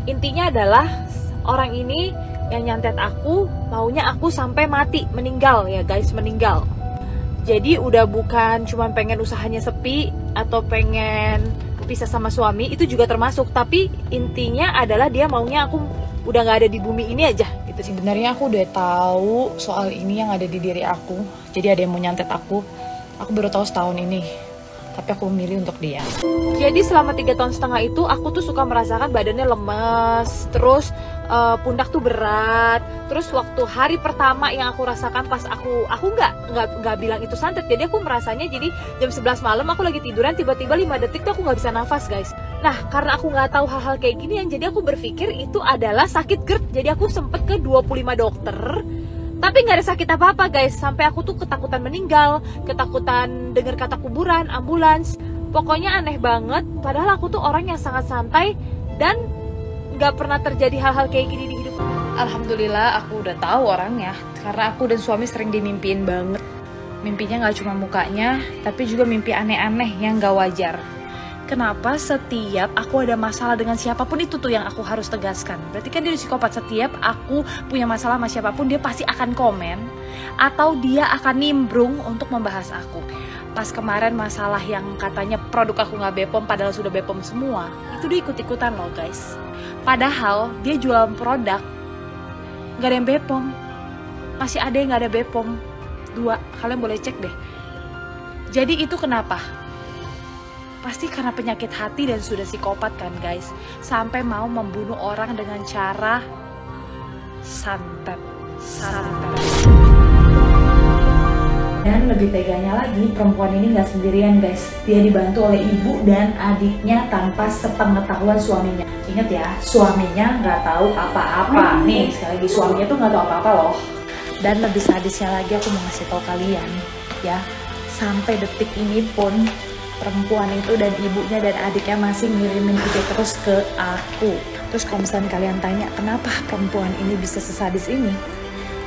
Intinya adalah orang ini yang nyantet aku maunya aku sampai mati, meninggal ya guys, meninggal. Jadi udah bukan cuma pengen usahanya sepi atau pengen pisah sama suami, itu juga termasuk. Tapi intinya adalah dia maunya aku udah gak ada di bumi ini aja gitu sih. Sebenarnya aku udah tahu soal ini yang ada di diri aku. Jadi ada yang mau nyantet aku baru tahu setahun ini. Tapi aku memilih untuk diam. Jadi selama 3,5 tahun itu aku tuh suka merasakan badannya lemes, terus pundak tuh berat. Terus waktu hari pertama yang aku rasakan pas aku nggak bilang itu santet. Jadi aku merasanya jadi jam 11 malam aku lagi tiduran, tiba-tiba 5 detik tuh aku nggak bisa nafas guys. Nah karena aku nggak tahu hal-hal kayak gini, yang jadi aku berpikir itu adalah sakit GERD. Jadi aku sempet ke 25 dokter. Tapi nggak ada sakit apa-apa guys, sampai aku tuh ketakutan meninggal, ketakutan dengar kata kuburan, ambulans. Pokoknya aneh banget, padahal aku tuh orang yang sangat santai dan nggak pernah terjadi hal-hal kayak gini di hidup. Alhamdulillah aku udah tahu orangnya, karena aku dan suami sering dimimpiin banget. Mimpinya nggak cuma mukanya, tapi juga mimpi aneh-aneh yang nggak wajar. Kenapa setiap aku ada masalah dengan siapapun itu tuh yang aku harus tegaskan. Berarti kan dia psikopat. Setiap aku punya masalah sama siapapun, dia pasti akan komen atau dia akan nimbrung untuk membahas aku. Pas kemarin masalah yang katanya produk aku nggak BPOM padahal sudah BPOM semua, itu dia ikut-ikutan loh guys. Padahal dia jualan produk nggak ada yang BPOM, masih ada yang nggak ada BPOM 2. Kalian boleh cek deh. Jadi itu kenapa? Pasti karena penyakit hati dan sudah psikopat kan guys. Sampai mau membunuh orang dengan cara santet. Dan lebih teganya lagi, perempuan ini gak sendirian guys. Dia dibantu oleh ibu dan adiknya tanpa sepengetahuan suaminya. Ingat ya, suaminya gak tahu apa-apa. Nih sekali lagi, suaminya tuh gak tahu apa-apa loh. Dan lebih sadisnya lagi, aku mau ngasih tahu kalian ya, sampai detik ini pun perempuan itu dan ibunya dan adiknya masih ngirimin video terus ke aku. Terus kalau misalnya kalian tanya kenapa perempuan ini bisa sesadis ini,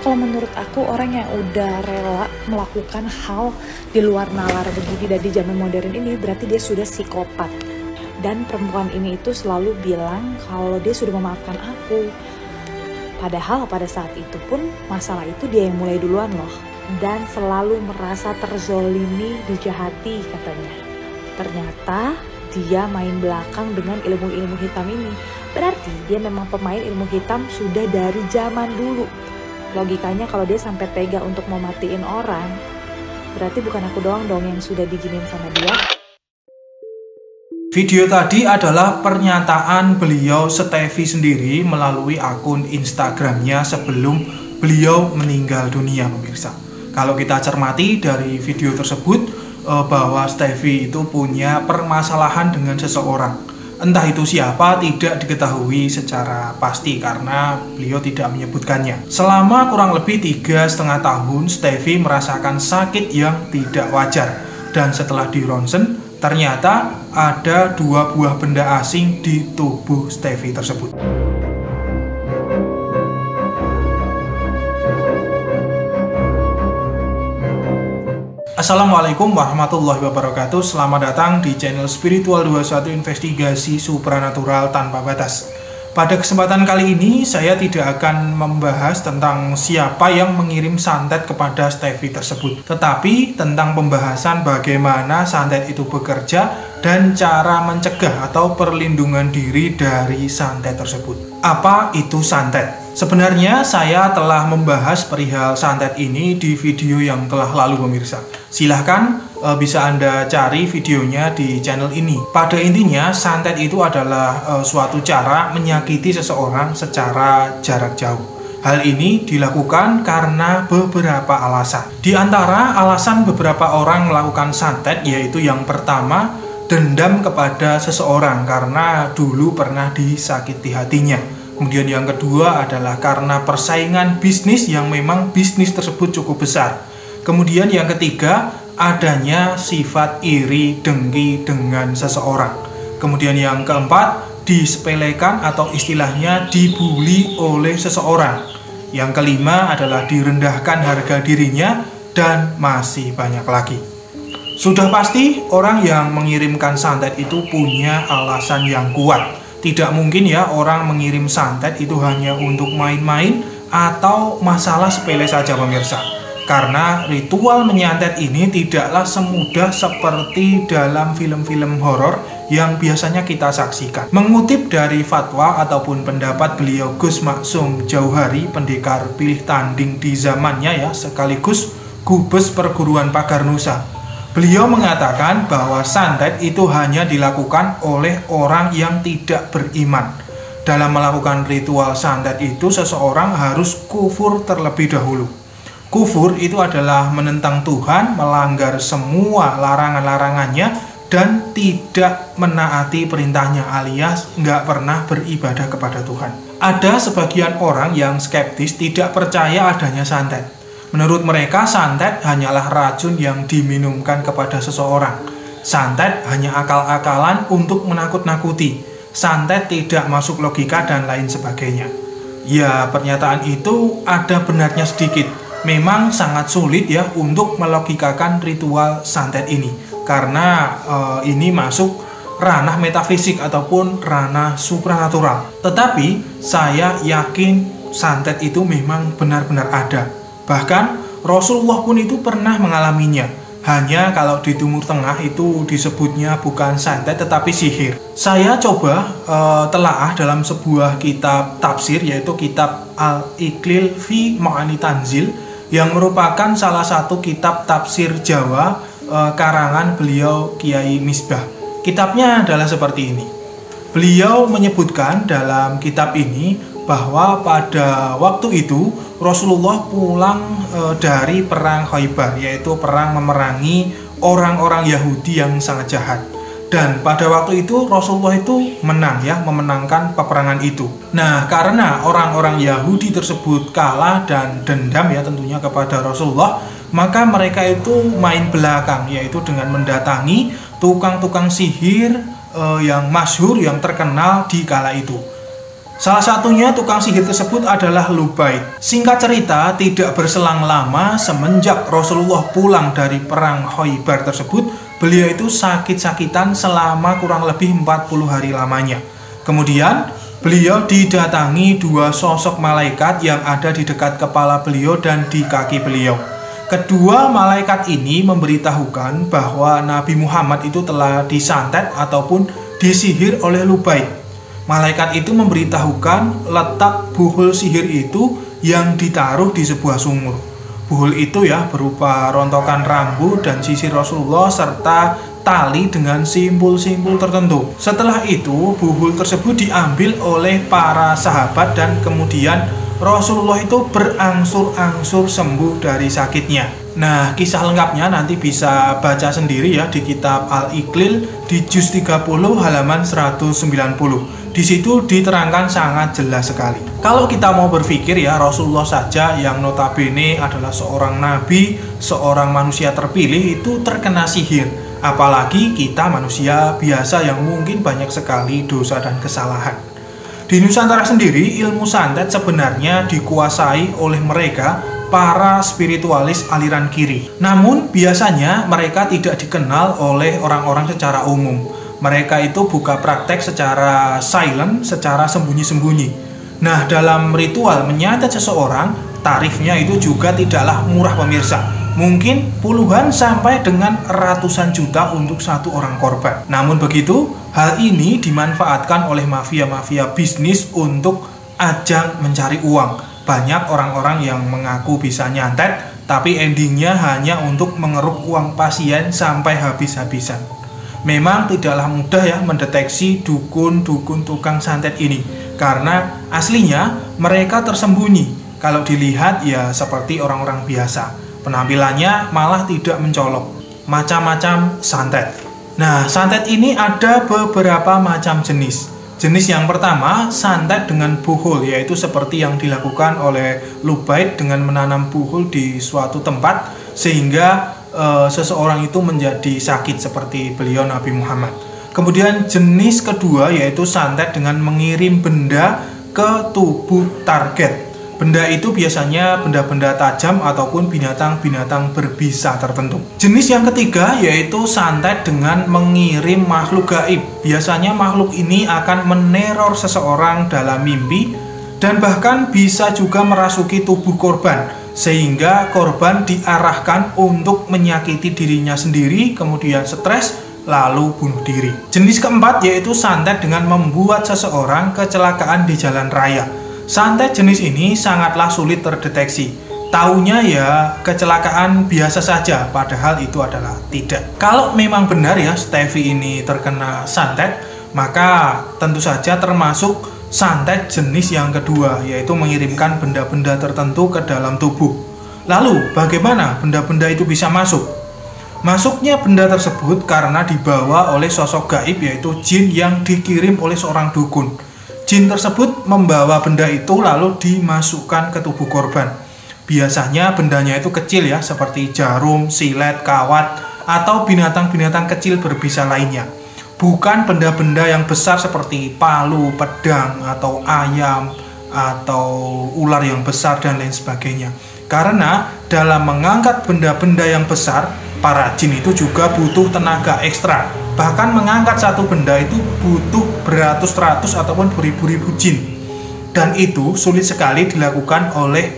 kalau menurut aku orang yang udah rela melakukan hal di luar nalar begini dan di zaman modern ini, berarti dia sudah psikopat. Dan perempuan ini itu selalu bilang kalau dia sudah memaafkan aku, padahal pada saat itu pun masalah itu dia yang mulai duluan loh. Dan selalu merasa terzolimi, dijahati katanya. Ternyata dia main belakang dengan ilmu-ilmu hitam ini. Berarti dia memang pemain ilmu hitam sudah dari zaman dulu. Logikanya kalau dia sampai tega untuk mau matiin orang, berarti bukan aku doang dong yang sudah diginiin sama dia. Video tadi adalah pernyataan beliau Stefy sendiri melalui akun Instagramnya sebelum beliau meninggal dunia pemirsa. Kalau kita cermati dari video tersebut, bahwa Stefy itu punya permasalahan dengan seseorang. Entah itu siapa tidak diketahui secara pasti karena beliau tidak menyebutkannya. Selama kurang lebih 3,5 tahun Stefy merasakan sakit yang tidak wajar. Dan setelah di ronsen, ternyata ada 2 buah benda asing di tubuh Stefy tersebut. Assalamualaikum warahmatullahi wabarakatuh. Selamat datang di channel Spiritual 21 Investigasi Supranatural Tanpa Batas. Pada kesempatan kali ini saya tidak akan membahas tentang siapa yang mengirim santet kepada Stefy tersebut, tetapi tentang pembahasan bagaimana santet itu bekerja dan cara mencegah atau perlindungan diri dari santet tersebut. Apa itu santet? Sebenarnya saya telah membahas perihal santet ini di video yang telah lalu pemirsa. Silahkan bisa Anda cari videonya di channel ini. Pada intinya santet itu adalah suatu cara menyakiti seseorang secara jarak jauh. Hal ini dilakukan karena beberapa alasan. Di antara alasan beberapa orang melakukan santet yaitu yang pertama, dendam kepada seseorang karena dulu pernah disakiti hatinya. Kemudian yang kedua adalah karena persaingan bisnis yang memang bisnis tersebut cukup besar. Kemudian yang ketiga, adanya sifat iri dengki dengan seseorang. Kemudian yang keempat, disepelekan atau istilahnya dibully oleh seseorang. Yang kelima adalah direndahkan harga dirinya, dan masih banyak lagi. Sudah pasti orang yang mengirimkan santet itu punya alasan yang kuat. Tidak mungkin ya orang mengirim santet itu hanya untuk main-main atau masalah sepele saja pemirsa. Karena ritual menyantet ini tidaklah semudah seperti dalam film-film horor yang biasanya kita saksikan. Mengutip dari fatwa ataupun pendapat beliau Gus Maksum Jauhari, pendekar pilih tanding di zamannya ya, sekaligus Gubes Perguruan Pagar Nusa. Beliau mengatakan bahwa santet itu hanya dilakukan oleh orang yang tidak beriman. Dalam melakukan ritual santet itu seseorang harus kufur terlebih dahulu. Kufur itu adalah menentang Tuhan, melanggar semua larangan-larangannya, dan tidak menaati perintahnya alias nggak pernah beribadah kepada Tuhan. Ada sebagian orang yang skeptis tidak percaya adanya santet. Menurut mereka, santet hanyalah racun yang diminumkan kepada seseorang. Santet hanya akal-akalan untuk menakut-nakuti. Santet tidak masuk logika dan lain sebagainya. Ya, pernyataan itu ada benarnya sedikit. Memang sangat sulit ya untuk melogikakan ritual santet ini. Karena ini masuk ranah metafisik ataupun ranah supranatural. Tetapi saya yakin santet itu memang benar-benar ada. Bahkan Rasulullah pun itu pernah mengalaminya. Hanya kalau di Timur Tengah itu disebutnya bukan santet tetapi sihir. Saya coba telaah dalam sebuah kitab tafsir, yaitu kitab Al-Iqlil fi Ma'ani Tanzil, yang merupakan salah satu kitab tafsir Jawa karangan beliau Kiai Misbah. Kitabnya adalah seperti ini. Beliau menyebutkan dalam kitab ini bahwa pada waktu itu Rasulullah pulang dari perang Khaybar, yaitu perang memerangi orang-orang Yahudi yang sangat jahat. Dan pada waktu itu Rasulullah itu menang ya, memenangkan peperangan itu. Nah, karena orang-orang Yahudi tersebut kalah dan dendam ya tentunya kepada Rasulullah, maka mereka itu main belakang, yaitu dengan mendatangi tukang-tukang sihir yang masyhur, yang terkenal di kala itu. Salah satunya tukang sihir tersebut adalah Lubaid. Singkat cerita, tidak berselang lama semenjak Rasulullah pulang dari perang Khaybar tersebut, beliau itu sakit-sakitan selama kurang lebih 40 hari lamanya. Kemudian beliau didatangi dua sosok malaikat yang ada di dekat kepala beliau dan di kaki beliau. Kedua malaikat ini memberitahukan bahwa Nabi Muhammad itu telah disantet ataupun disihir oleh Lubaid. Malaikat itu memberitahukan letak buhul sihir itu yang ditaruh di sebuah sumur. Buhul itu ya berupa rontokan rambut dan sisir Rasulullah serta tali dengan simpul-simpul tertentu. Setelah itu buhul tersebut diambil oleh para sahabat dan kemudian Rasulullah itu berangsur-angsur sembuh dari sakitnya. Nah, kisah lengkapnya nanti bisa baca sendiri ya di kitab Al-Iqlil di juz 30 halaman 190. Di situ diterangkan sangat jelas sekali. Kalau kita mau berpikir ya, Rasulullah saja yang notabene adalah seorang nabi, seorang manusia terpilih itu terkena sihir. Apalagi kita manusia biasa yang mungkin banyak sekali dosa dan kesalahan. Di Nusantara sendiri, ilmu santet sebenarnya dikuasai oleh mereka para spiritualis aliran kiri. Namun biasanya mereka tidak dikenal oleh orang-orang secara umum. Mereka itu buka praktek secara silent, secara sembunyi-sembunyi. Nah, dalam ritual menyantet seseorang, tarifnya itu juga tidaklah murah pemirsa. Mungkin puluhan sampai dengan ratusan juta untuk satu orang korban. Namun begitu, hal ini dimanfaatkan oleh mafia-mafia bisnis untuk ajang mencari uang. Banyak orang-orang yang mengaku bisa nyantet, tapi endingnya hanya untuk mengeruk uang pasien sampai habis-habisan. Memang tidaklah mudah ya mendeteksi dukun-dukun tukang santet ini, karena aslinya mereka tersembunyi. Kalau dilihat ya seperti orang-orang biasa, penampilannya malah tidak mencolok. Macam-macam santet. Nah, santet ini ada beberapa macam jenis. Jenis yang pertama, santet dengan buhul, yaitu seperti yang dilakukan oleh Lubaid dengan menanam buhul di suatu tempat sehingga seseorang itu menjadi sakit seperti beliau Nabi Muhammad. Kemudian jenis kedua yaitu santet dengan mengirim benda ke tubuh target. Benda itu biasanya benda-benda tajam ataupun binatang-binatang berbisa tertentu. Jenis yang ketiga yaitu santet dengan mengirim makhluk gaib. Biasanya makhluk ini akan meneror seseorang dalam mimpi dan bahkan bisa juga merasuki tubuh korban, sehingga korban diarahkan untuk menyakiti dirinya sendiri, kemudian stres, lalu bunuh diri. Jenis keempat yaitu santet dengan membuat seseorang kecelakaan di jalan raya. Santet jenis ini sangatlah sulit terdeteksi. Taunya ya kecelakaan biasa saja, padahal itu adalah tidak. Kalau memang benar ya Steffi ini terkena santet, maka tentu saja termasuk santet jenis yang kedua, yaitu mengirimkan benda-benda tertentu ke dalam tubuh. Lalu bagaimana benda-benda itu bisa masuk? Masuknya benda tersebut karena dibawa oleh sosok gaib, yaitu jin yang dikirim oleh seorang dukun. Jin tersebut membawa benda itu lalu dimasukkan ke tubuh korban. Biasanya bendanya itu kecil ya, seperti jarum, silet, kawat, atau binatang-binatang kecil berbisa lainnya. Bukan benda-benda yang besar seperti palu, pedang, atau ayam, atau ular yang besar dan lain sebagainya. Karena dalam mengangkat benda-benda yang besar, para jin itu juga butuh tenaga ekstra. Bahkan mengangkat satu benda itu butuh beratus-ratus ataupun beribu-ribu jin. Dan itu sulit sekali dilakukan oleh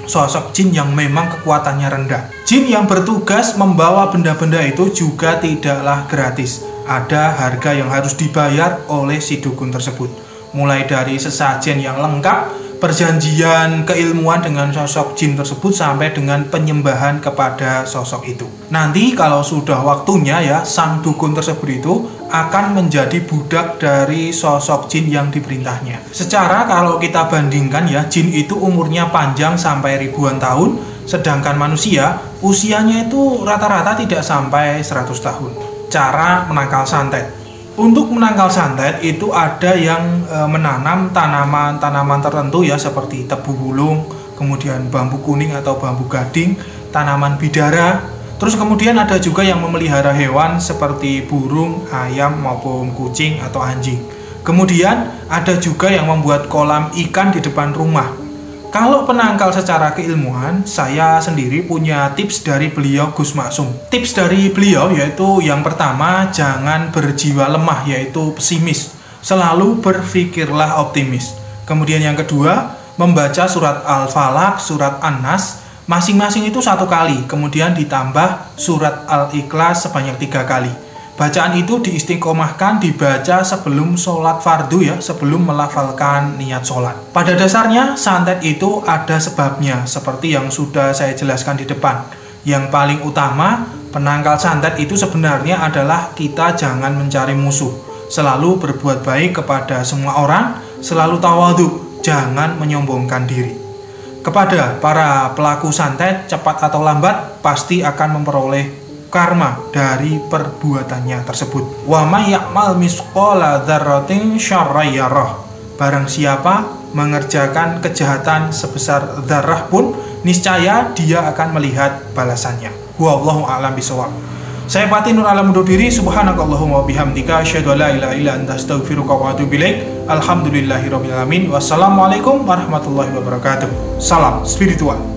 sosok jin yang memang kekuatannya rendah. Jin yang bertugas membawa benda-benda itu juga tidaklah gratis. Ada harga yang harus dibayar oleh si dukun tersebut. Mulai dari sesajen yang lengkap, perjanjian keilmuan dengan sosok jin tersebut, sampai dengan penyembahan kepada sosok itu. Nanti kalau sudah waktunya ya, sang dukun tersebut itu akan menjadi budak dari sosok jin yang diperintahnya. Secara kalau kita bandingkan ya, jin itu umurnya panjang sampai ribuan tahun, sedangkan manusia usianya itu rata-rata tidak sampai 100 tahun. Cara menangkal santet. Untuk menangkal santet itu ada yang menanam tanaman-tanaman tertentu ya, seperti tebu bulung, kemudian bambu kuning atau bambu gading, tanaman bidara. Terus kemudian ada juga yang memelihara hewan seperti burung, ayam maupun kucing atau anjing. Kemudian ada juga yang membuat kolam ikan di depan rumah. Kalau penangkal secara keilmuan, saya sendiri punya tips dari beliau Gus Maksum. Tips dari beliau yaitu yang pertama, jangan berjiwa lemah, yaitu pesimis. Selalu berpikirlah optimis. Kemudian yang kedua, membaca surat Al-Falaq, surat An-Nas, masing-masing itu 1 kali. Kemudian ditambah surat Al-Ikhlas sebanyak 3 kali. Bacaan itu diistiqomahkan dibaca sebelum sholat fardu ya, sebelum melafalkan niat sholat. Pada dasarnya santet itu ada sebabnya, seperti yang sudah saya jelaskan di depan. Yang paling utama penangkal santet itu sebenarnya adalah kita jangan mencari musuh, selalu berbuat baik kepada semua orang, selalu tawadhu, jangan menyombongkan diri. Kepada para pelaku santet, cepat atau lambat pasti akan memperoleh karma dari perbuatannya tersebut. Wa may ya'mal misqala dzarratin syarran yarah. Barang siapa mengerjakan kejahatan sebesar dzarrah pun, niscaya dia akan melihat balasannya. Wallahu a'lam bishawab. Saya Pati Nur Alam undur diri. Subhanakallahumma wa bihamdika asyhadu an la ilaha illa anta astaghfiruka wa atubu ilaik. Alhamdulillahirabbil alamin. Wassalamualaikum warahmatullahi wabarakatuh. Salam spiritual.